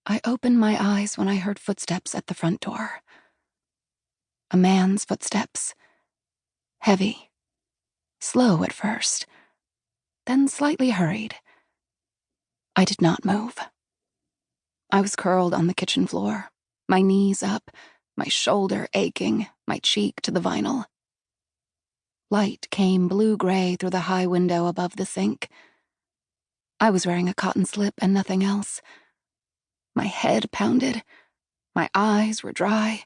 I opened my eyes when I heard footsteps at the front door. A man's footsteps. Heavy. Slow at first, then slightly hurried. I did not move. I was curled on the kitchen floor, my knees up, my shoulder aching, my cheek to the vinyl. Light came blue-gray through the high window above the sink. I was wearing a cotton slip and nothing else. My head pounded. My eyes were dry.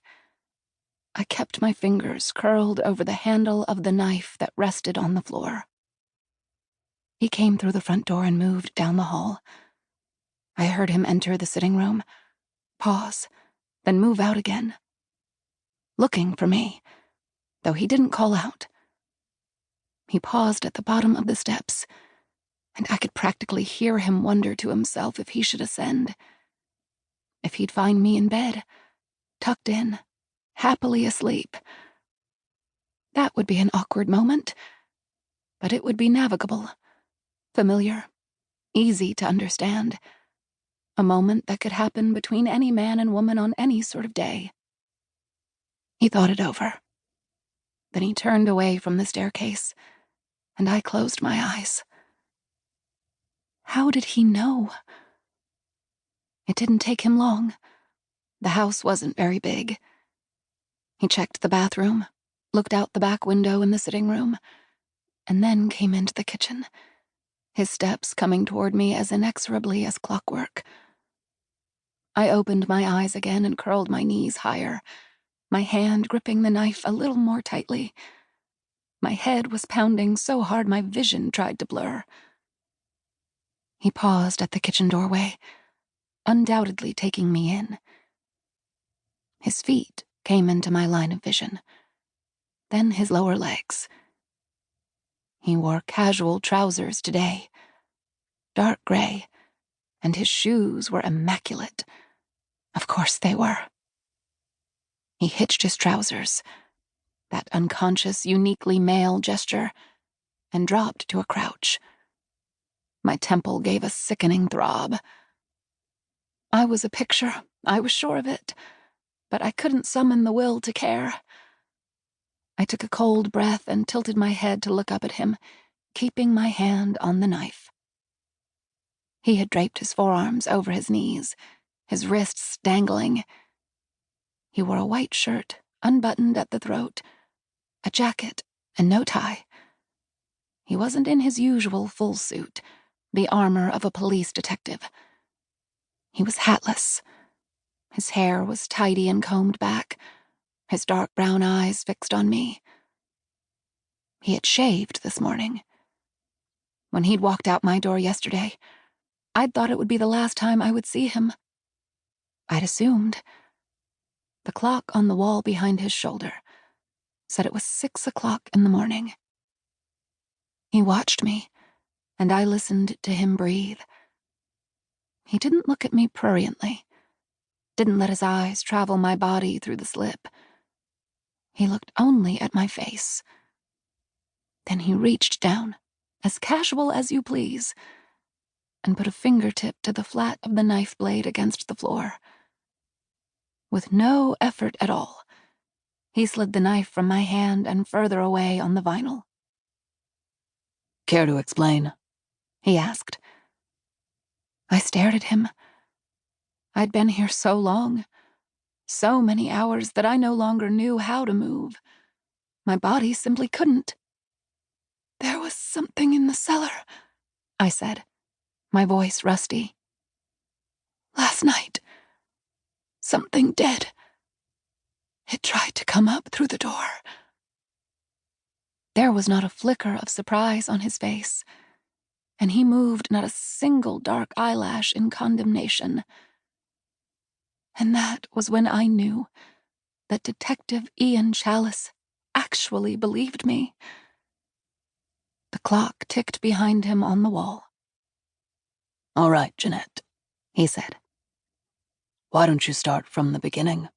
I kept my fingers curled over the handle of the knife that rested on the floor. He came through the front door and moved down the hall. I heard him enter the sitting room, pause, then move out again. Looking for me, though he didn't call out. He paused at the bottom of the steps, and I could practically hear him wonder to himself if he should ascend. If he'd find me in bed, tucked in, happily asleep. That would be an awkward moment, but it would be navigable, familiar, easy to understand. A moment that could happen between any man and woman on any sort of day. He thought it over. Then he turned away from the staircase, and I closed my eyes. How did he know? It didn't take him long. The house wasn't very big. He checked the bathroom, looked out the back window in the sitting room, and then came into the kitchen, his steps coming toward me as inexorably as clockwork. I opened my eyes again and curled my knees higher, my hand gripping the knife a little more tightly. My head was pounding so hard my vision tried to blur. He paused at the kitchen doorway, undoubtedly taking me in. His feet came into my line of vision, then his lower legs. He wore casual trousers today, dark gray, and his shoes were immaculate. Of course they were. He hitched his trousers, that unconscious, uniquely male gesture, and dropped to a crouch. My temple gave a sickening throb. I was a picture, I was sure of it, but I couldn't summon the will to care. I took a cold breath and tilted my head to look up at him, keeping my hand on the knife. He had draped his forearms over his knees, his wrists dangling. He wore a white shirt, unbuttoned at the throat, a jacket, and no tie. He wasn't in his usual full suit, the armor of a police detective. He was hatless. His hair was tidy and combed back, his dark brown eyes fixed on me. He had shaved this morning. When he'd walked out my door yesterday, I'd thought it would be the last time I would see him. I'd assumed. The clock on the wall behind his shoulder said it was 6 o'clock in the morning. He watched me, and I listened to him breathe. He didn't look at me pruriently, didn't let his eyes travel my body through the slip. He looked only at my face. Then he reached down, as casual as you please, and put a fingertip to the flat of the knife blade against the floor. With no effort at all, he slid the knife from my hand and further away on the vinyl. "Care to explain?" he asked. I stared at him. I'd been here so long, so many hours that I no longer knew how to move. My body simply couldn't. "There was something in the cellar," I said, my voice rusty. "Last night. Something dead. It tried to come up through the door." There was not a flicker of surprise on his face, and he moved not a single dark eyelash in condemnation. And that was when I knew that Detective Ian Chalice actually believed me. The clock ticked behind him on the wall. "All right, Ginette," he said. "Why don't you start from the beginning?"